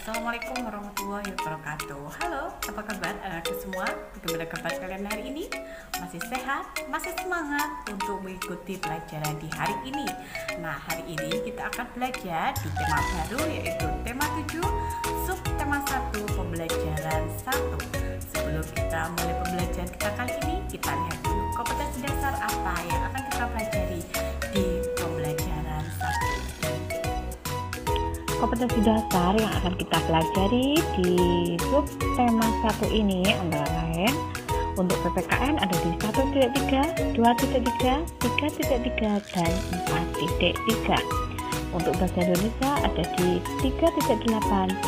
Assalamualaikum warahmatullahi wabarakatuh. Halo, apa kabar anak-anakku semua? Bagaimana kabar kalian hari ini? Masih sehat? Masih semangat untuk mengikuti pelajaran di hari ini? Nah, hari ini kita akan belajar di tema baru, yaitu tema 7, sub tema 1, pembelajaran 1. Sebelum kita mulai pembelajaran kita kali ini, kita lihat dulu kompetensi dasar apa yang akan kita pelajari di pembelajaran 1. Kompetensi dasar yang akan kita pelajari di sub tema 1 ini antara lain untuk PPKN ada di 1.3, 2.3, 3.3, dan 4.3. Untuk bahasa Indonesia ada di 3.8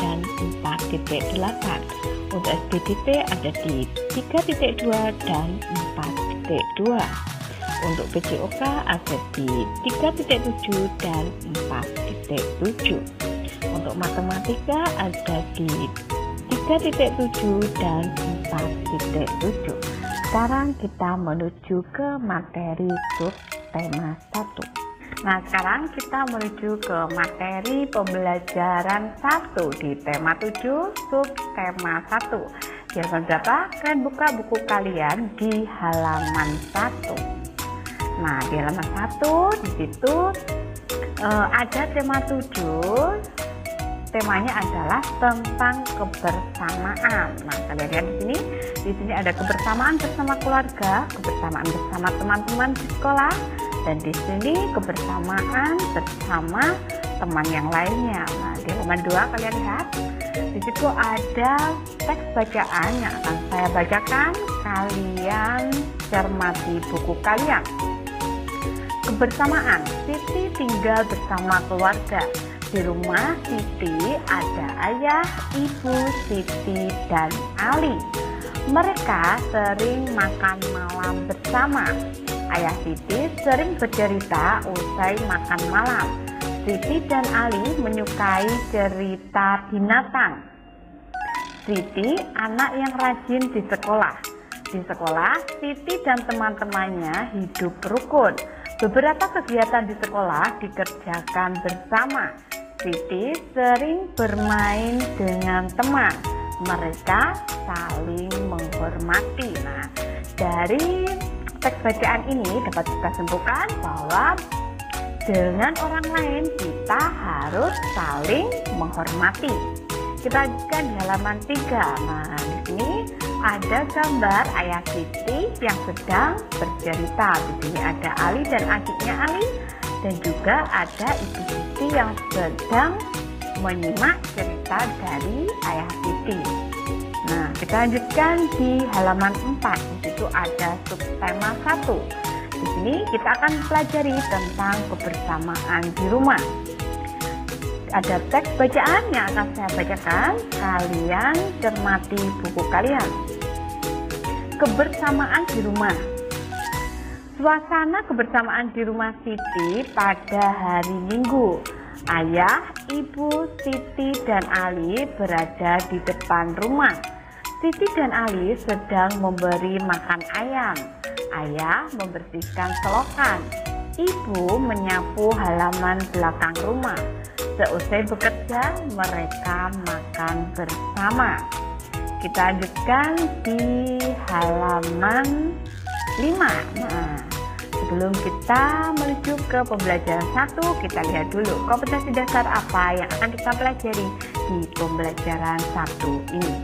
dan 4.8. Untuk SBDP ada di 3.2 dan 4.2. Untuk PJOK ada di 3.7 dan 4.7. Untuk matematika ada di 3.7 dan 4.7. Sekarang kita menuju ke materi sub tema 1. Nah, sekarang kita menuju ke materi pembelajaran 1 di tema 7 sub tema 1. Di halaman berapa? Kalian buka buku kalian di halaman 1. Nah, di halaman 1 di situ ada tema 7. Temanya adalah tentang kebersamaan. Nah, kalian lihat di sini ada kebersamaan bersama keluarga, kebersamaan bersama teman-teman di sekolah, dan di sini kebersamaan bersama teman yang lainnya. Nah, di halaman 2 kalian lihat, di situ ada teks bacaan yang akan saya bacakan. Kalian cermati buku kalian. Kebersamaan. Siti tinggal bersama keluarga. Di rumah Siti ada ayah, ibu Siti, dan Ali. Mereka sering makan malam bersama. Ayah Siti sering bercerita usai makan malam. Siti dan Ali menyukai cerita binatang. Siti anak yang rajin di sekolah. Di sekolah, Siti dan teman-temannya hidup rukun. Beberapa kegiatan di sekolah dikerjakan bersama. Siti sering bermain dengan teman. Mereka saling menghormati. Nah, dari teks bacaan ini dapat kita simpulkan bahwa dengan orang lain kita harus saling menghormati. Kita lanjutkan di halaman 3. Nah, di sini ada gambar ayah Siti yang sedang bercerita. Di sini ada Ali dan adiknya Ali, dan juga ada ibu Siti yang sedang menyimak cerita dari ayah Siti. Nah, kita lanjutkan di halaman 4. Di situ ada subtema 1. Di sini kita akan pelajari tentang kebersamaan di rumah. Ada teks bacaan yang akan saya bacakan. Kalian cermati buku kalian. Kebersamaan di rumah. Suasana kebersamaan di rumah Siti pada hari Minggu. Ayah, ibu, Siti, dan Ali berada di depan rumah. Siti dan Ali sedang memberi makan ayam. Ayah membersihkan selokan. Ibu menyapu halaman belakang rumah. Seusai bekerja, mereka makan bersama. Kita lanjutkan di halaman 5. Nah, sebelum kita menuju ke pembelajaran 1, kita lihat dulu kompetensi dasar apa yang akan kita pelajari di pembelajaran 1 ini.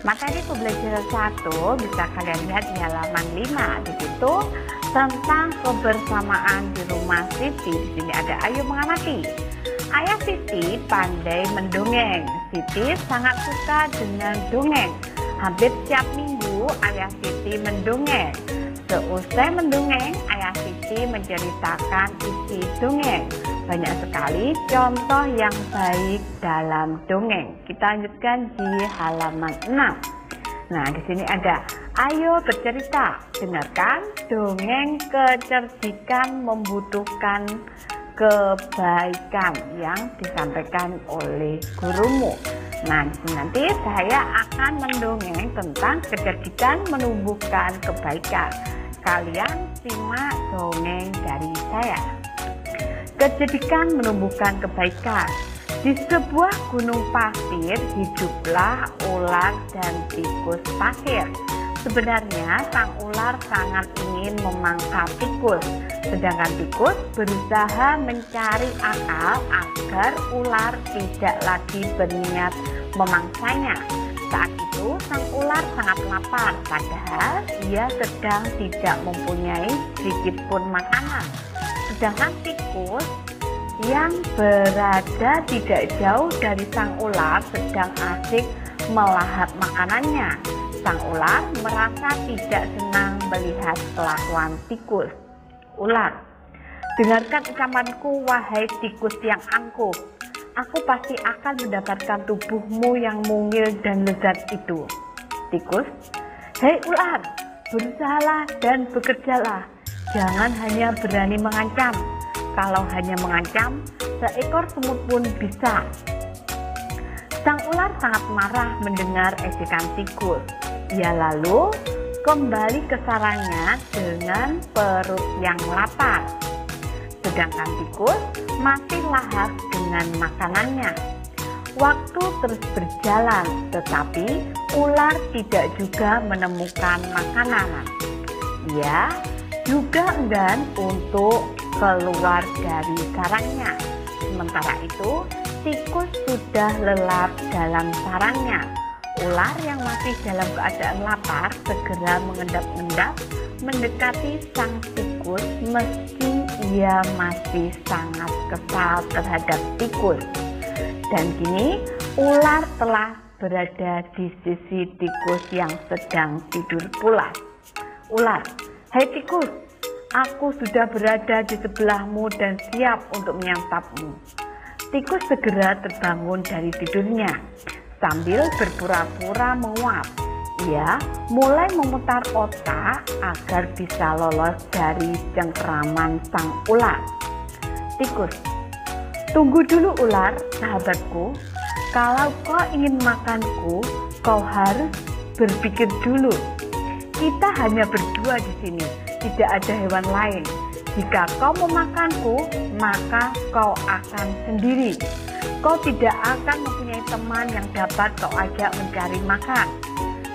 Materi pembelajaran 1 bisa kalian lihat di halaman 5. Di situ tentang kebersamaan di rumah Siti. Di sini ada ayo mengamati. Ayah Siti pandai mendongeng. Siti sangat suka dengan dongeng. Hampir setiap minggu ayah Siti mendongeng. Seusai mendongeng, ayah Siti menceritakan isi dongeng. Banyak sekali contoh yang baik dalam dongeng. Kita lanjutkan di halaman 6. Nah, di sini ada ayo bercerita. Dengarkan dongeng kecerdikan membutuhkan kebaikan yang disampaikan oleh gurumu. Nah, di sini nanti saya akan mendongeng tentang kecerdikan menumbuhkan kebaikan. Kalian simak dongeng dari saya. Kecerdikan menumbuhkan kebaikan. Di sebuah gunung pasir hiduplah ular dan tikus pasir. Sebenarnya sang ular sangat ingin memangsa tikus, sedangkan tikus berusaha mencari akal agar ular tidak lagi berniat memangsanya. Saat itu sang ular sangat lapar, padahal ia sedang tidak mempunyai sedikit pun makanan. Sedangkan tikus yang berada tidak jauh dari sang ular sedang asik melahap makanannya. Sang ular merasa tidak senang melihat kelakuan tikus. Ular, dengarkan ucapanku wahai tikus yang angkuh. Aku pasti akan mendapatkan tubuhmu yang mungil dan lezat itu. Tikus, hei ular, berusahalah dan bekerjalah. Jangan hanya berani mengancam. Kalau hanya mengancam, seekor semut pun bisa. Sang ular sangat marah mendengar ejekan tikus. Ia lalu kembali ke sarangnya dengan perut yang lapar. Sedangkan tikus masih lahap dengan makanannya. Waktu terus berjalan, tetapi ular tidak juga menemukan makanan. Ia juga enggan untuk keluar dari sarangnya. Sementara itu, tikus sudah lelap dalam sarangnya. Ular yang masih dalam keadaan lapar segera mengendap-endap mendekati sang tikus meski ia masih sangat kesal terhadap tikus. Dan kini ular telah berada di sisi tikus yang sedang tidur pulas. Ular, hei tikus, aku sudah berada di sebelahmu dan siap untuk menyantapmu. Tikus segera terbangun dari tidurnya. Sambil berpura-pura menguap, ia mulai memutar otak agar bisa lolos dari cengkeraman sang ular. Tikus, tunggu dulu ular, sahabatku. Kalau kau ingin makanku, kau harus berpikir dulu. Kita hanya berdua di sini, tidak ada hewan lain. Jika kau memakanku, maka kau akan sendiri. Kau tidak akan mempunyai teman yang dapat kau ajak mencari makan.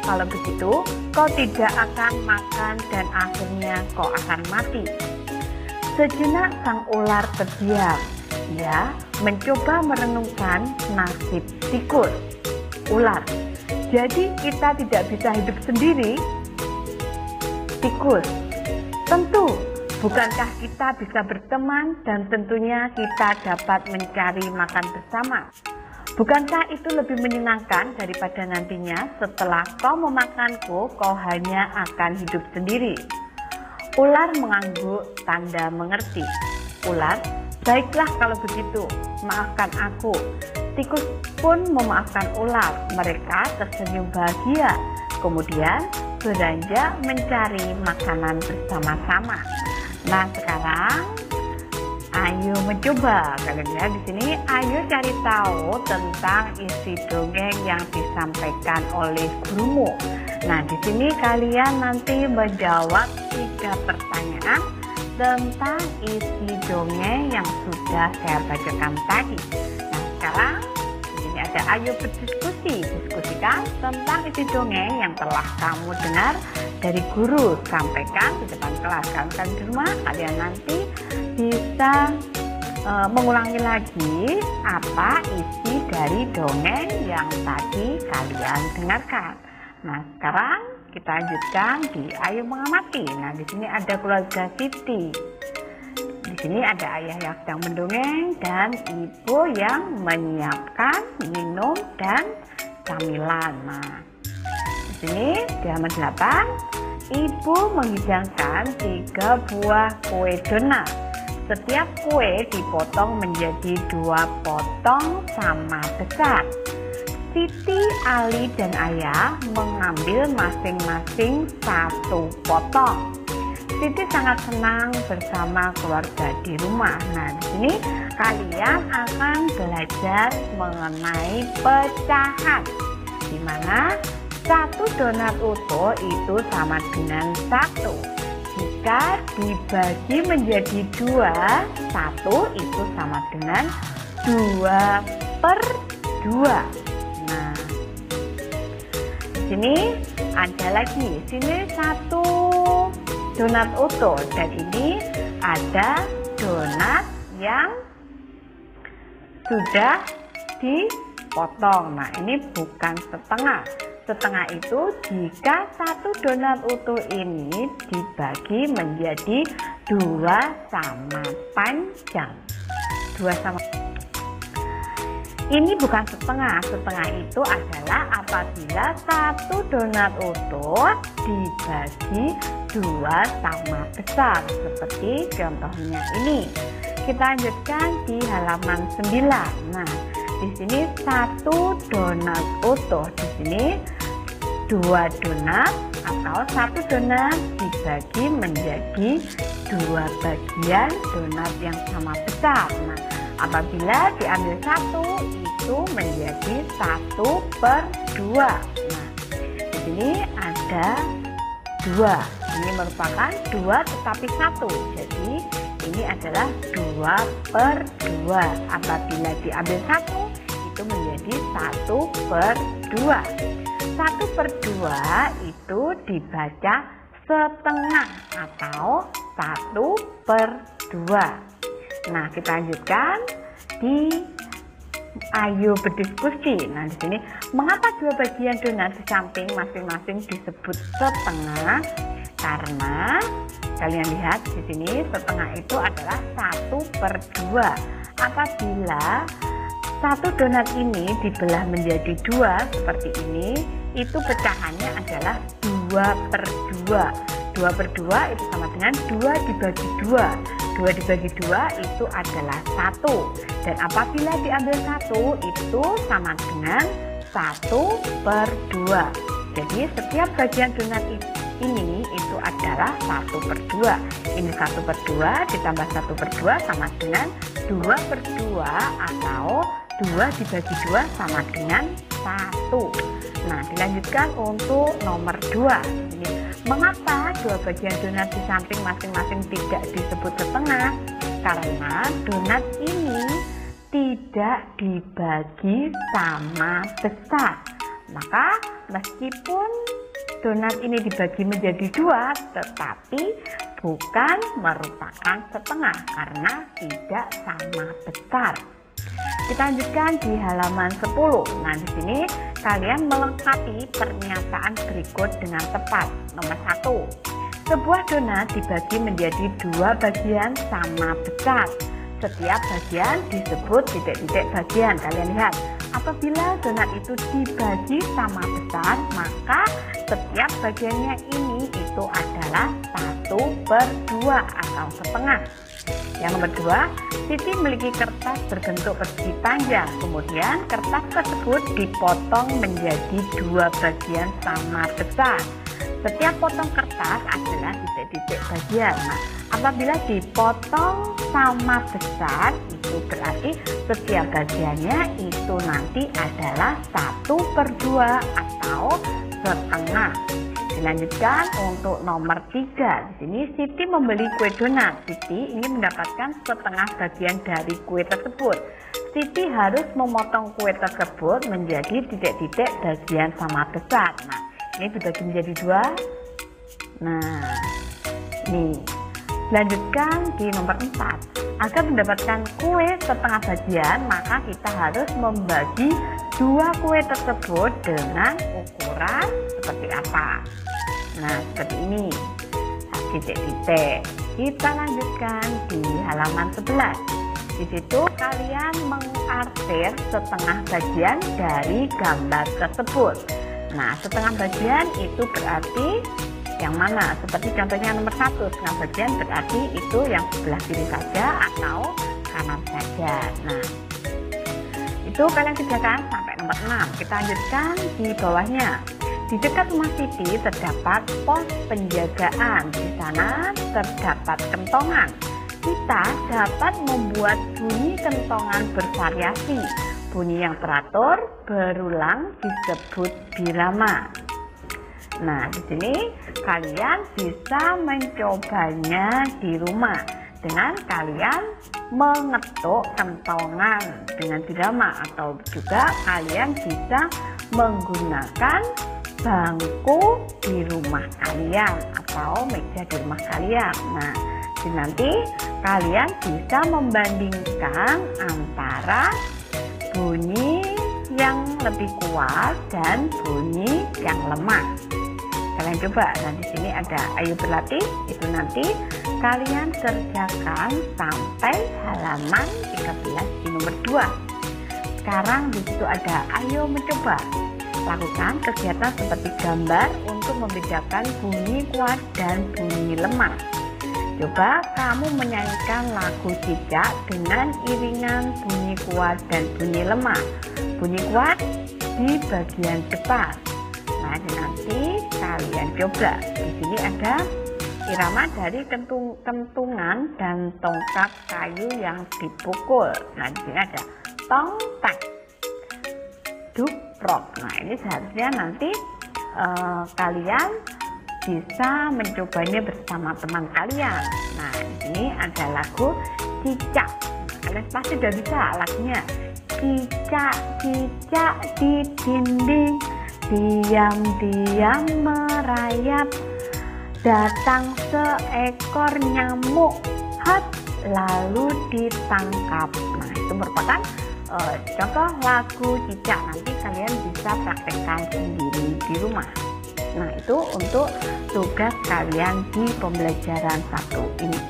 Kalau begitu, kau tidak akan makan dan akhirnya kau akan mati. Sejenak sang ular terdiam. Ia mencoba merenungkan nasib tikus. Ular, jadi kita tidak bisa hidup sendiri? Tikus, tentu. Bukankah kita bisa berteman dan tentunya kita dapat mencari makan bersama? Bukankah itu lebih menyenangkan daripada nantinya setelah kau memakanku, kau hanya akan hidup sendiri? Ular mengangguk tanda mengerti. Ular, baiklah kalau begitu, maafkan aku. Tikus pun memaafkan ular. Mereka tersenyum bahagia. Kemudian beranjak mencari makanan bersama-sama. Nah sekarang ayo mencoba, kalian lihat di sini. Ayo cari tahu tentang isi dongeng yang disampaikan oleh gurumu. Nah di sini kalian nanti menjawab 3 pertanyaan tentang isi dongeng yang sudah saya bacakan tadi. Nah sekarang di sini ada ayo berdiskusi, diskusikan tentang isi dongeng yang telah kamu dengar dari guru, sampaikan di depan kelas. Kalian di rumah, kalian nanti bisa mengulangi lagi apa isi dari dongeng yang tadi kalian dengarkan. Nah sekarang kita lanjutkan di ayo mengamati. Nah di sini ada keluarga Siti. Di sini ada ayah yang sedang mendongeng dan ibu yang menyiapkan minum dan camilan. Nah di sini di halaman 8, ibu menghidangkan 3 buah kue donat. Setiap kue dipotong menjadi 2 potong sama besar. Siti, Ali, dan Ayah mengambil masing-masing 1 potong. Siti sangat senang bersama keluarga di rumah. Nah, di sini kalian akan belajar mengenai pecahan, di mana 1 donat utuh itu sama dengan 1. Jika dibagi menjadi 2, 1 itu sama dengan 2/4. per 2. Nah, di sini ada lagi, sini 1 donat utuh, dan ini ada donat yang sudah dipotong. Nah, ini bukan setengah. Setengah itu jika 1 donat utuh ini dibagi menjadi 2 sama panjang. 2 sama. Ini bukan setengah. Setengah itu adalah apabila 1 donat utuh dibagi 2 sama besar, seperti contohnya ini. Kita lanjutkan di halaman 9. Nah, di sini 1 donat utuh, di sini 2 donat atau 1 donat dibagi menjadi 2 bagian donat yang sama besar. Nah, apabila diambil 1 itu menjadi 1 per 2. Nah, di sini ada 2. Ini merupakan 2 tetapi 1. Jadi ini adalah 2 per 2. Apabila diambil 1 itu menjadi 1 per 2. 1 per 2 itu dibaca setengah atau 1 per 2. Nah, kita lanjutkan di ayo berdiskusi. Nah, di sini mengapa 2 bagian donat di samping masing-masing disebut setengah? Karena kalian lihat di sini setengah itu adalah 1 per 2. Apabila 1 donat ini dibelah menjadi 2 seperti ini, itu pecahannya adalah 2 per 2. 2 per 2 itu sama dengan 2 dibagi 2. 2 dibagi 2 itu adalah 1. Dan apabila diambil 1 itu sama dengan 1 per 2. Jadi setiap bagian donat ini itu adalah 1 per 2. Ini 1 per 2 ditambah 1 per 2 sama dengan 2 per 2 atau 2 dibagi 2 sama dengan 1. Nah, dilanjutkan untuk nomor 2. Ini, mengapa 2 bagian donat di samping masing-masing tidak disebut setengah? Karena donat ini tidak dibagi sama besar. Maka meskipun donat ini dibagi menjadi 2, tetapi bukan merupakan setengah karena tidak sama besar. Kita lanjutkan di halaman 10. Nah, di sini kalian melengkapi pernyataan berikut dengan tepat. Nomor 1. Sebuah donat dibagi menjadi 2 bagian sama besar. Setiap bagian disebut titik-titik bagian. Kalian lihat, apabila donat itu dibagi sama besar, maka setiap bagiannya ini itu adalah 1 per 2 atau setengah. Yang nomor 2, Siti memiliki kertas berbentuk persegi panjang. Kemudian kertas tersebut dipotong menjadi 2 bagian sama besar. Setiap potong kertas adalah titik-titik bagian. Nah, apabila dipotong sama besar, itu berarti setiap bagiannya itu nanti adalah 1 per 2 atau setengah. Dilanjutkan untuk nomor 3. Di sini Siti membeli kue donat. Siti ingin mendapatkan setengah bagian dari kue tersebut. Siti harus memotong kue tersebut menjadi titik-titik bagian sama besar. Nah, ini dibagi menjadi 2. Nah, ini. Lanjutkan di nomor 4. Agar mendapatkan kue setengah bagian, maka kita harus membagi 2 kue tersebut dengan ukuran seperti apa? Nah, seperti ini. Titik-titik. Kita lanjutkan di halaman 11. Di situ kalian mengarsir setengah bagian dari gambar tersebut. Nah, setengah bagian itu berarti yang mana? Seperti contohnya nomor 1, setengah bagian berarti itu yang sebelah kiri saja atau kanan saja. Nah, itu kalian kerjakan sampai nomor 6. Kita lanjutkan di bawahnya. Di dekat rumah Siti terdapat pos penjagaan. Di sana terdapat kentongan. Kita dapat membuat bunyi kentongan bervariasi. Bunyi yang teratur berulang disebut birama. Nah, di sini kalian bisa mencobanya di rumah dengan kalian mengetuk kentongan dengan birama, atau juga kalian bisa menggunakan bangku di rumah kalian atau meja di rumah kalian. Nah, nanti kalian bisa membandingkan antara bunyi yang lebih kuat dan bunyi yang lemah. Kalian coba, nah di sini ada ayo berlatih, itu nanti kalian kerjakan sampai halaman 13 di nomor 2. Sekarang di situ ada ayo mencoba. Lakukan kegiatan seperti gambar untuk membedakan bunyi kuat dan bunyi lemah. Coba kamu menyanyikan lagu cicak dengan iringan bunyi kuat dan bunyi lemah. Bunyi kuat di bagian depan. Nah, nanti kalian coba. Di sini ada irama dari kentungan dan tongkat kayu yang dipukul. Nah, di sini ada tong tak, duprok. Nah, ini seharusnya nanti kalian bisa mencobanya bersama teman kalian. Nah, di sini ada lagu cicak. Kalian pasti udah bisa lagunya. Cicak, cicak di dinding, diam-diam merayap. Datang seekor nyamuk, hat, lalu ditangkap. Nah, itu merupakan contoh lagu cicak. Nanti kalian bisa praktekkan sendiri di rumah. Nah, itu untuk tugas kalian di pembelajaran 1 ini.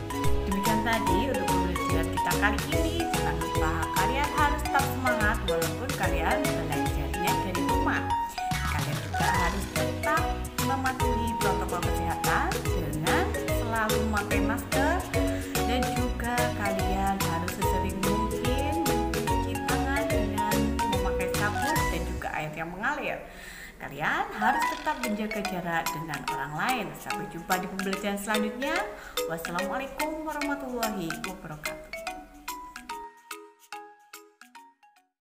Demikian tadi untuk pembelajaran kita kali ini. Jangan lupa kalian harus tetap semangat walaupun kalian belajarnya dari rumah. Kalian juga harus tetap mematuhi protokol kesehatan dengan selalu memakai masker, dan juga kalian harus sesering mungkin mencuci tangan dengan memakai sabun dan juga air yang mengalir. Kalian harus tetap menjaga jarak dengan orang lain. Sampai jumpa di pembelajaran selanjutnya. Wassalamualaikum warahmatullahi wabarakatuh.